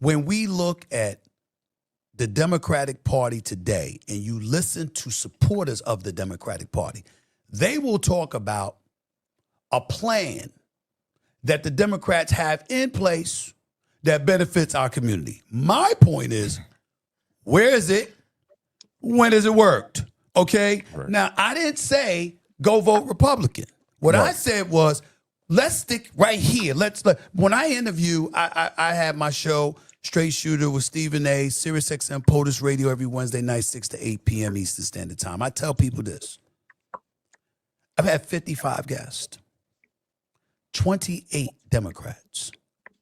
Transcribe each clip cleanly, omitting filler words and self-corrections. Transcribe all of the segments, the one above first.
when we look at the Democratic Party today and you listen to supporters of the Democratic Party, they will talk about a plan that the Democrats have in place that benefits our community. My point is, where is it? When has it worked? Okay? Right. Now, I didn't say go vote Republican. What I said was, let's stick right here. When I interview, I have my show, Straight Shooter with Stephen A., Sirius XM POTUS Radio every Wednesday night, 6 to 8 p.m. Eastern Standard Time. I tell people this. I've had 55 guests, 28 Democrats,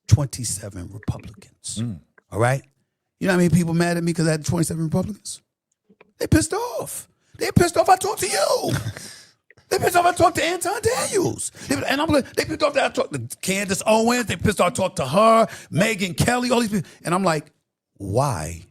27 Republicans. All right? You know how many people mad at me because I had 27 Republicans? They pissed off. They pissed off I talked to you. They pissed off I talked to Anton Daniels. They pissed off that I talked to Candace Owens. They pissed off I talked to her, Megyn Kelly, all these people. And I'm like, why?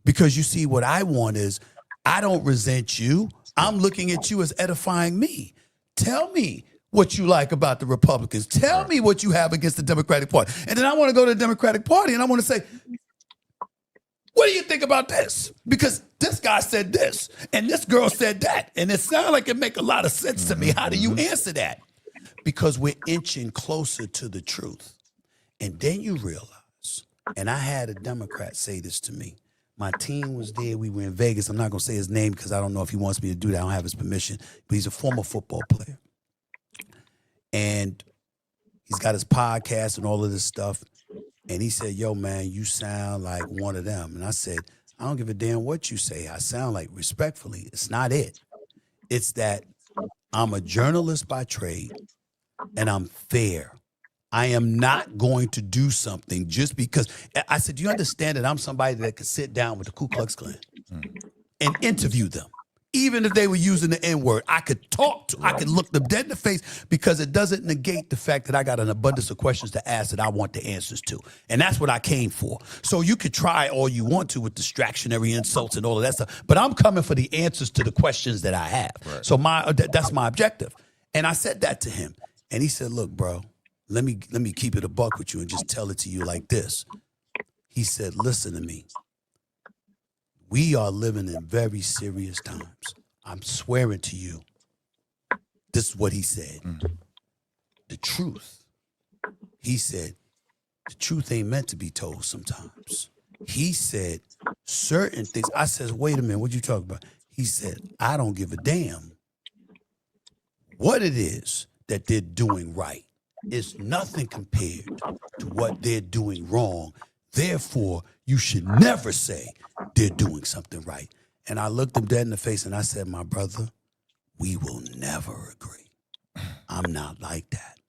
Because you see, what I want is, I don't resent you. I'm looking at you as edifying me. Tell me what you like about the Republicans. Tell me what you have against the Democratic Party. And then I want to go to the Democratic Party and I want to say, what do you think about this? Because this guy said this, and this girl said that, and it sounds like it make a lot of sense to me. How do you answer that? Because we're inching closer to the truth. And then you realize, and I had a Democrat say this to me. My team was there. We were in Vegas. I'm not going to say his name because I don't know if he wants me to do that. I don't have his permission. But he's a former football player. And he's got his podcast and all of this stuff. And he said, yo, man, you sound like one of them. And I said, I don't give a damn what you say. I sound like, respectfully, it's not it. It's that I'm a journalist by trade and I'm fair. I am not going to do something just because. I said, do you understand that I'm somebody that could sit down with the Ku Klux Klan and interview them? Even if they were using the N-word, I could talk to, I could look them dead in the face, because it doesn't negate the fact that I got an abundance of questions to ask that I want the answers to. And that's what I came for. So you could try all you want to with distractionary insults and all of that stuff, but I'm coming for the answers to the questions that I have. Right. So that's my objective. And I said that to him. And he said, look, bro, let me keep it a buck with you and just tell it to you like this. He said, listen to me. We are living in very serious times. I'm swearing to you. This is what he said. The truth. He said, the truth ain't meant to be told sometimes. He said certain things. I said, wait a minute, what you talking about? He said, I don't give a damn what it is that they're doing right. It's nothing compared to what they're doing wrong. Therefore, you should never say they're doing something right. And I looked him dead in the face and I said, my brother, we will never agree. I'm not like that.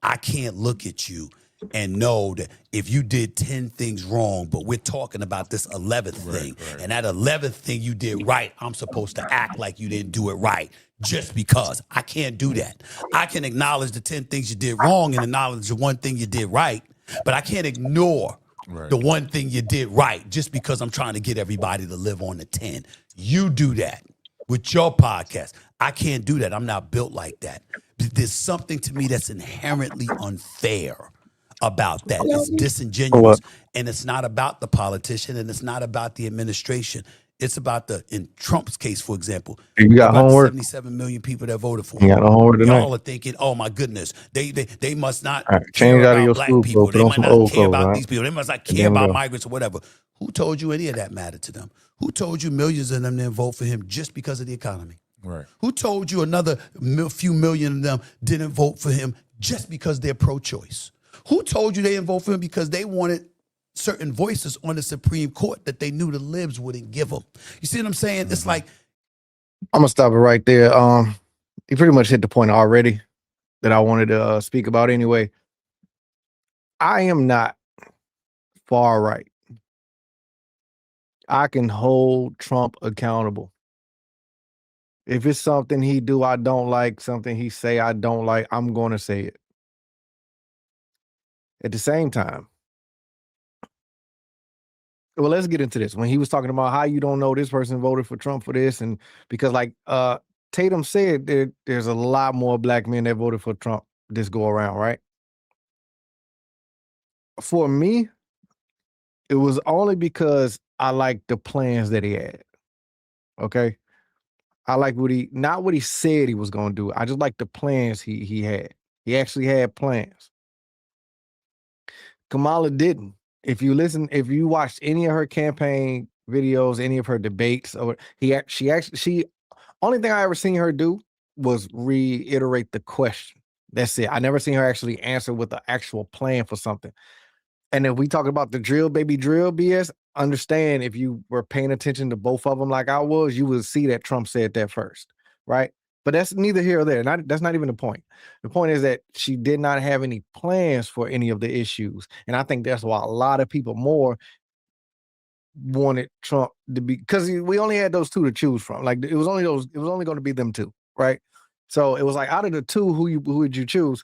I can't look at you and know that if you did 10 things wrong, but we're talking about this 11th thing, and that 11th thing you did right, I'm supposed to act like you didn't do it right just because. I can't do that. I can acknowledge the 10 things you did wrong and acknowledge the one thing you did right, but I can't ignore the one thing you did right just because I'm trying to get everybody to live on the 10. You do that with your podcast. I can't do that. I'm not built like that. There's something to me that's inherently unfair about that. It's disingenuous, and it's not about the politician, and it's not about the administration. It's about in Trump's case, for example, you got about homework. 77 million people that voted for him. You got homework tonight. Y'all are thinking, oh my goodness, they must not change care out of about your black school people. clothes. They Put on might some not old care clothes, about right? these people. They must not care Then about go. migrants or whatever. Who told you any of that mattered to them? Who told you millions of them didn't vote for him just because of the economy? Right. Who told you another few million of them didn't vote for him just because they're pro-choice? Who told you they didn't vote for him because they wanted certain voices on the Supreme Court that they knew the libs wouldn't give them? You see what I'm saying? It's like, I'm gonna stop it right there. You pretty much hit the point already that I wanted to speak about anyway. I am not far right. I can hold Trump accountable. If it's something he do I don't like, something he say I don't like, I'm going to say it. At the same time, well, let's get into this. When he was talking about how you don't know this person voted for Trump for this, and because like Tatum said, there's a lot more black men that voted for Trump this go around, right? For me, It was only because I liked the plans that he had. Okay. I like not what he said he was gonna do. I just like the plans he had. He actually had plans. Kamala didn't. If you watched any of her campaign videos, any of her debates, or she only thing I ever seen her do was reiterate the question. That's it. I never seen her actually answer with an actual plan for something. And if we talk about the drill, baby drill BS, understand if you were paying attention to both of them like I was, you would see that Trump said that first, right? But that's neither here or there. That's not even the point. The point is that she did not have any plans for any of the issues. And I think that's why a lot of people more wanted Trump to be, because we only had those two to choose from. Like it was only going to be them two, right? So it was like out of the two, who would you choose?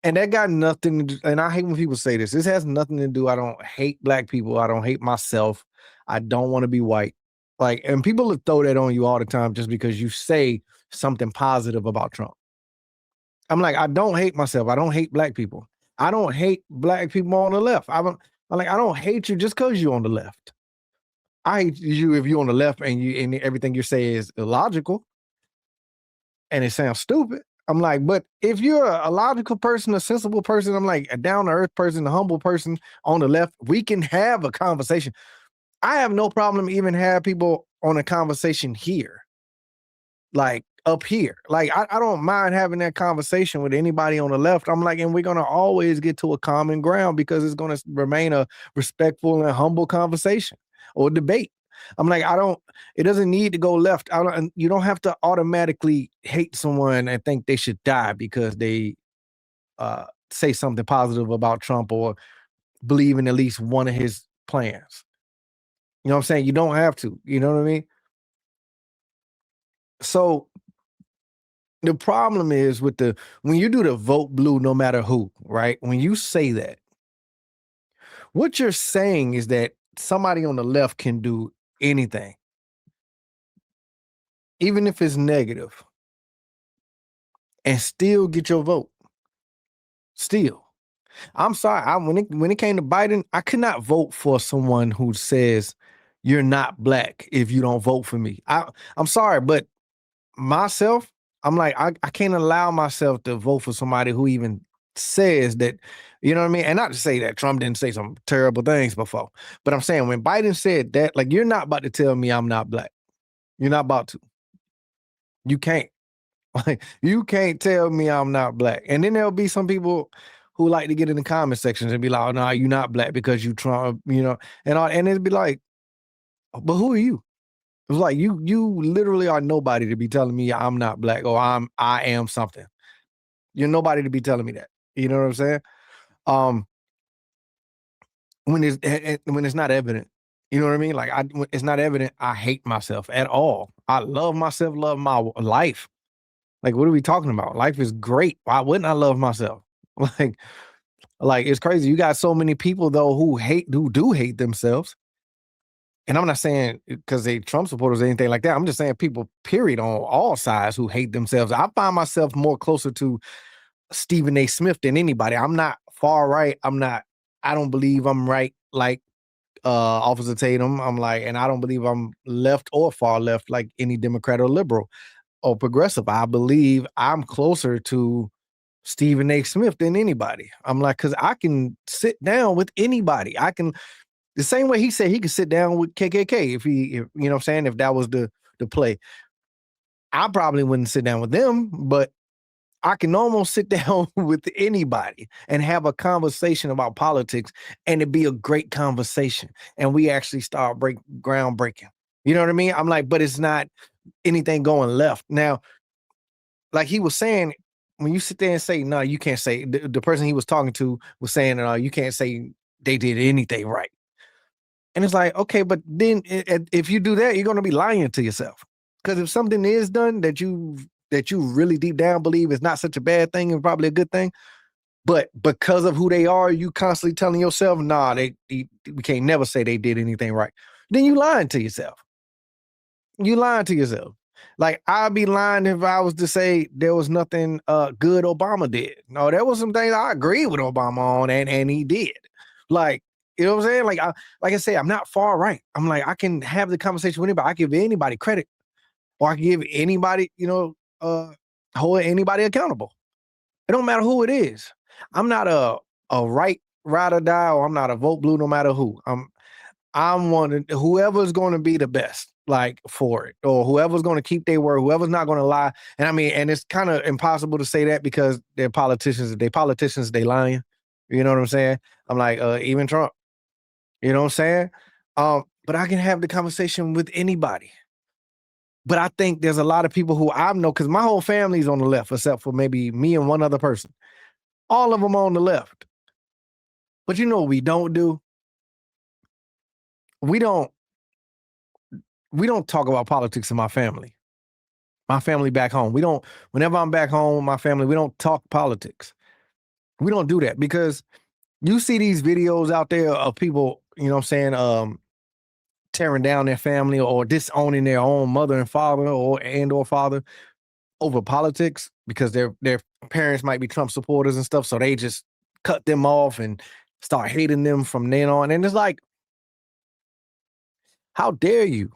And that got nothing to do, and I hate when people say this. This has nothing to do. I don't hate black people. I don't hate myself. I don't want to be white. Like, and people throw that on you all the time just because you say something positive about Trump. I'm like, I don't hate myself. I don't hate black people. I don't hate black people on the left. I don't hate you just because you're on the left. I hate you if you're on the left and everything you say is illogical and it sounds stupid. I'm like, but if you're a logical person, a sensible person, I'm like a down-to-earth person, a humble person on the left, we can have a conversation. I have no problem even have people on a conversation here, like up here. Like, I don't mind having that conversation with anybody on the left. I'm like, and we're going to always get to a common ground because it's going to remain a respectful and humble conversation or debate. I'm like, it doesn't need to go left. You don't have to automatically hate someone and think they should die because they say something positive about Trump or believe in at least one of his plans. You know what I'm saying? You don't have to, you know what I mean? So the problem is when you do the vote blue, no matter who, right? When you say that, what you're saying is that somebody on the left can do anything, even if it's negative, and still get your vote. Still. I'm sorry. When it came to Biden, I could not vote for someone who says you're not black if you don't vote for me. I'm sorry, but myself, I'm like, I can't allow myself to vote for somebody who even says that, you know what I mean? And not to say that Trump didn't say some terrible things before, but I'm saying when Biden said that, like, you're not about to tell me I'm not black. You're not about to. You can't. Like, you can't tell me I'm not black. And then there'll be some people who like to get in the comment sections and be like, oh, no, you're not black because you Trump, and it'd be like, but who are you? It's like you literally are nobody to be telling me I'm not black or I am something. You're nobody to be telling me that. You know what I'm saying? When it's not evident, you know what I mean? Like when it's not evident, I hate myself at all. I love myself, love my life. Like, what are we talking about? Life is great. Why wouldn't I love myself? Like it's crazy. You got so many people though who do hate themselves. And I'm not saying because they Trump supporters or anything like that. I'm just saying people, period, on all sides who hate themselves. I find myself more closer to Stephen A. Smith than anybody. I'm not far right. I don't believe I'm right like Officer Tatum. I'm like, and I don't believe I'm left or far left like any Democrat or liberal or progressive. I believe I'm closer to Stephen A. Smith than anybody. I'm like, because I can sit down with anybody. The same way he said he could sit down with KKK if you know what I'm saying, if that was the play. I probably wouldn't sit down with them, but I can almost sit down with anybody and have a conversation about politics and it'd be a great conversation. And we actually start groundbreaking. You know what I mean? I'm like, but it's not anything going left. Now, like he was saying, when you sit there and say, no, you can't say, the person he was talking to was saying, you can't say they did anything right. And it's like, okay, but then if you do that, you're going to be lying to yourself. Because if something is done that you really deep down believe is not such a bad thing and probably a good thing, but because of who they are, you constantly telling yourself, nah, we can't never say they did anything right. Then you lying to yourself. You lying to yourself. Like, I'd be lying if I was to say there was nothing good Obama did. No, there was some things I agree with Obama on, and he did. Like, You know what I'm saying? Like I say, I'm not far right. I'm like, I can have the conversation with anybody. I give anybody credit, or I can give anybody, hold anybody accountable. It don't matter who it is. I'm not a right ride or die, or I'm not a vote blue no matter who. I'm wanting whoever's going to be the best, like, for it, or whoever's going to keep their word, whoever's not going to lie. And I mean, and it's kind of impossible to say that because they're politicians. They lying. You know what I'm saying? I'm like, even Trump. You know what I'm saying? But I can have the conversation with anybody. But I think there's a lot of people who I know, because my whole family's on the left, except for maybe me and one other person. All of them on the left. But you know what we don't do? We don't talk about politics in my family. My family back home. Whenever I'm back home, my family, we don't talk politics. We don't do that because you see these videos out there of people, you know what I'm saying, tearing down their family or disowning their own mother and father or father over politics because their parents might be Trump supporters and stuff. So they just cut them off and start hating them from then on. And it's like, how dare you?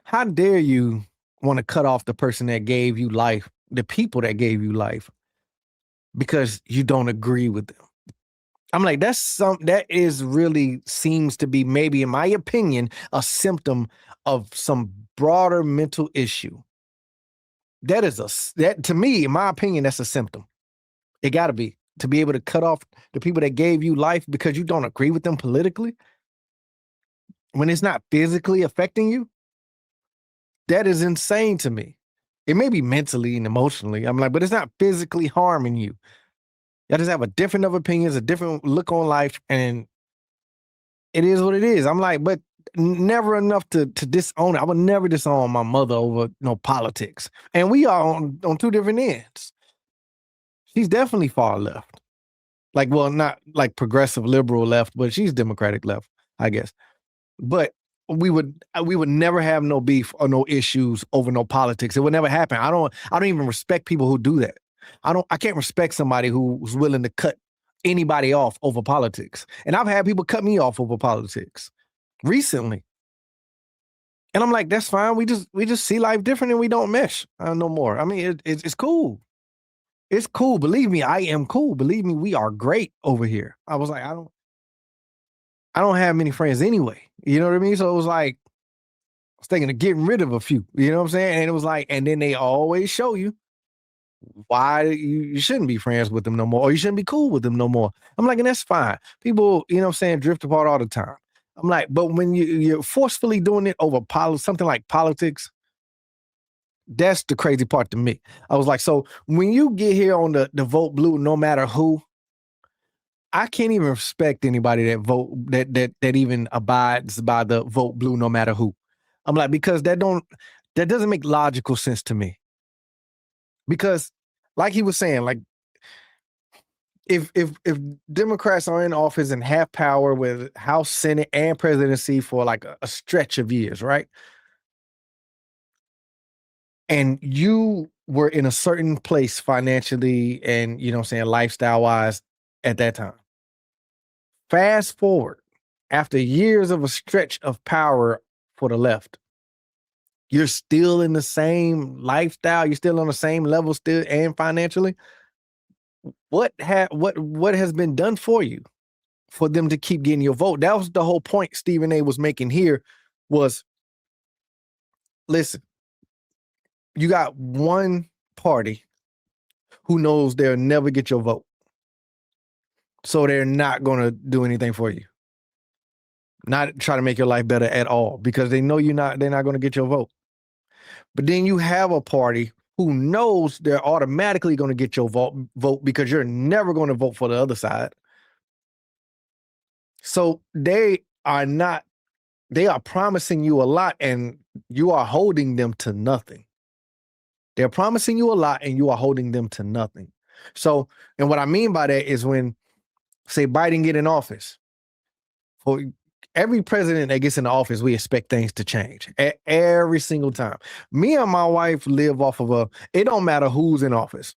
How dare you want to cut off the person that gave you life, the people that gave you life, because you don't agree with them? I'm like, that is really seems to be, maybe in my opinion, a symptom of some broader mental issue. That to me, in my opinion, that's a symptom. It got to be able to cut off the people that gave you life because you don't agree with them politically when it's not physically affecting you. That is insane to me. It may be mentally and emotionally. I'm like, but it's not physically harming you. Y'all just have a different of opinions, a different look on life, and it is what it is. I'm like, but never enough to disown it. I would never disown my mother over politics. And we are on two different ends. She's definitely far left. Like, well, not like progressive liberal left, but she's Democratic left, I guess. But we would never have no beef or no issues over no politics. It would never happen. I don't even respect people who do that. I can't respect somebody who's willing to cut anybody off over politics. And I've had people cut me off over politics recently. And I'm like, that's fine. We just see life different and we don't mesh no more. I mean, it's cool. It's cool. Believe me, I am cool. Believe me, we are great over here. I was like, I don't have many friends anyway. You know what I mean? So it was like, I was thinking of getting rid of a few, you know what I'm saying? And it was like, and then they always show you why you shouldn't be friends with them no more, or you shouldn't be cool with them no more. I'm like, and that's fine. People, you know what I'm saying, drift apart all the time. I'm like, but when you're forcefully doing it over something like politics, that's the crazy part to me. I was like, so when you get here on the vote blue, no matter who, I can't even respect anybody that even abides by the vote blue, no matter who. I'm like, because that doesn't make logical sense to me. Because, like he was saying, like, if Democrats are in office and have power with House, Senate, and presidency for like a stretch of years, right? And you were in a certain place financially and, you know what I'm saying, lifestyle-wise at that time. Fast forward, after years of a stretch of power for the left, you're still in the same lifestyle, you're still on the same level still and financially. What has been done for you for them to keep getting your vote? That was the whole point Stephen A was making here was, listen, you got one party who knows they'll never get your vote. So they're not going to do anything for you. Not try to make your life better at all because they know they're not going to get your vote. But then you have a party who knows they're automatically going to get your vote because you're never going to vote for the other side. So they are promising you a lot and you are holding them to nothing. They're promising you a lot and you are holding them to nothing. So, and what I mean by that is when, say, Biden get in office, for every president that gets in office, we expect things to change every single time. Me and my wife live off of it don't matter who's in office.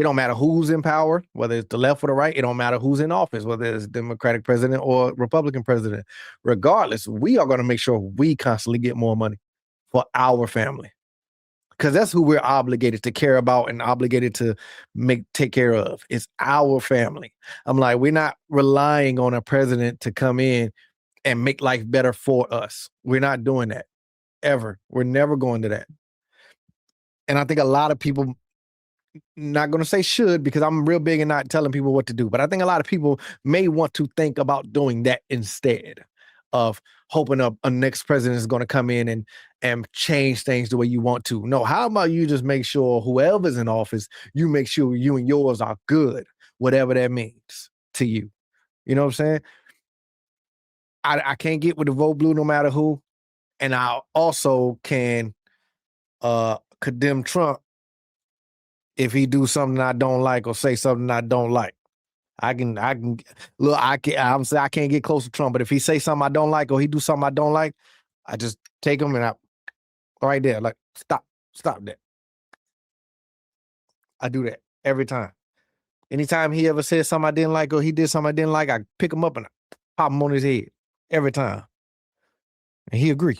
It don't matter who's in power, whether it's the left or the right. It don't matter who's in office, whether it's Democratic president or Republican president. Regardless, we are going to make sure we constantly get more money for our family, because that's who we're obligated to care about and obligated to take care of. It's our family. I'm like, we're not relying on a president to come in and make life better for us. We're not doing that ever. We're never going to that. And I think a lot of people, not going to say should, because I'm real big in not telling people what to do, but I think a lot of people may want to think about doing that instead of hoping a next president is going to come in and change things the way you want to. No, how about you just make sure whoever's in office, you make sure you and yours are good, whatever that means to you. You know what I'm saying? I can't get with the vote blue no matter who. And I also can condemn Trump if he do something I don't like or say something I don't like. I can look, I'm saying I can't get close to Trump, but if he say something I don't like or he do something I don't like, I just take him and I right there, like, stop that. I do that every time. Anytime he ever said something I didn't like or he did something I didn't like, I pick him up and I pop him on his head every time. And he agree.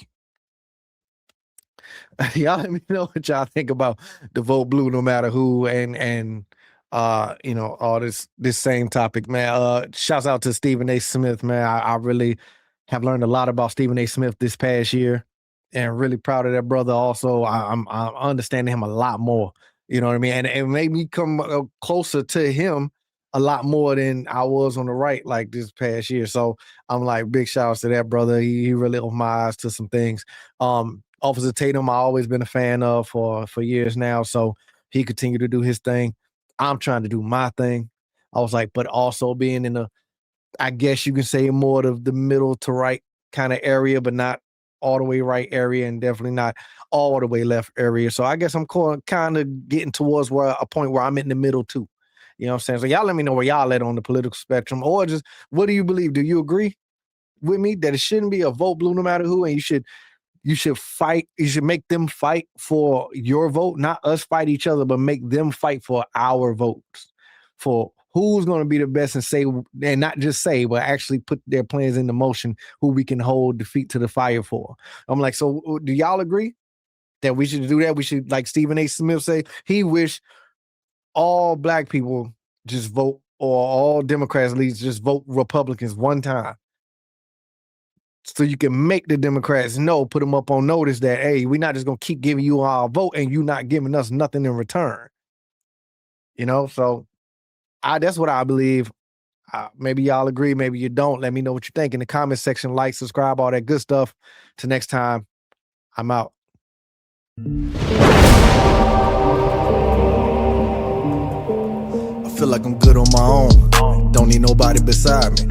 Y'all let me know what y'all think about the vote blue no matter who, and you know, all this same topic, man. Shouts out to Stephen A. Smith, man. I really have learned a lot about Stephen A. Smith this past year, and really proud of that brother. Also, I'm understanding him a lot more. You know what I mean? And it made me come closer to him a lot more than I was on the right, like this past year. So I'm like, big shout outs to that brother. He really opened my eyes to some things. Officer Tatum, I always been a fan of for years now. So he continued to do his thing. I'm trying to do my thing. I was like, but also being in I guess you can say more of the middle to right kind of area, but not all the way right area, and definitely not all the way left area. So I guess I'm kind of getting towards a point where I'm in the middle too. You know what I'm saying? So y'all let me know where y'all at on the political spectrum, or just what do you believe? Do you agree with me that it shouldn't be a vote blue no matter who, and you should fight, you should make them fight for your vote, not us fight each other, but make them fight for our votes, for who's going to be the best, and say, and not just say, but actually put their plans into motion, who we can hold the feet to the fire for. I'm like, so do y'all agree that we should do that? We should, like Stephen A. Smith say, he wish all black people just vote, or all Democrats at least just vote Republicans one time, so you can make the Democrats know, put them up on notice that, hey, we're not just going to keep giving you our vote and you not giving us nothing in return. You know, so that's what I believe. Maybe y'all agree, maybe you don't. Let me know what you think in the comment section. Like, subscribe, all that good stuff. Till next time, I'm out. I feel like I'm good on my own. Don't need nobody beside me.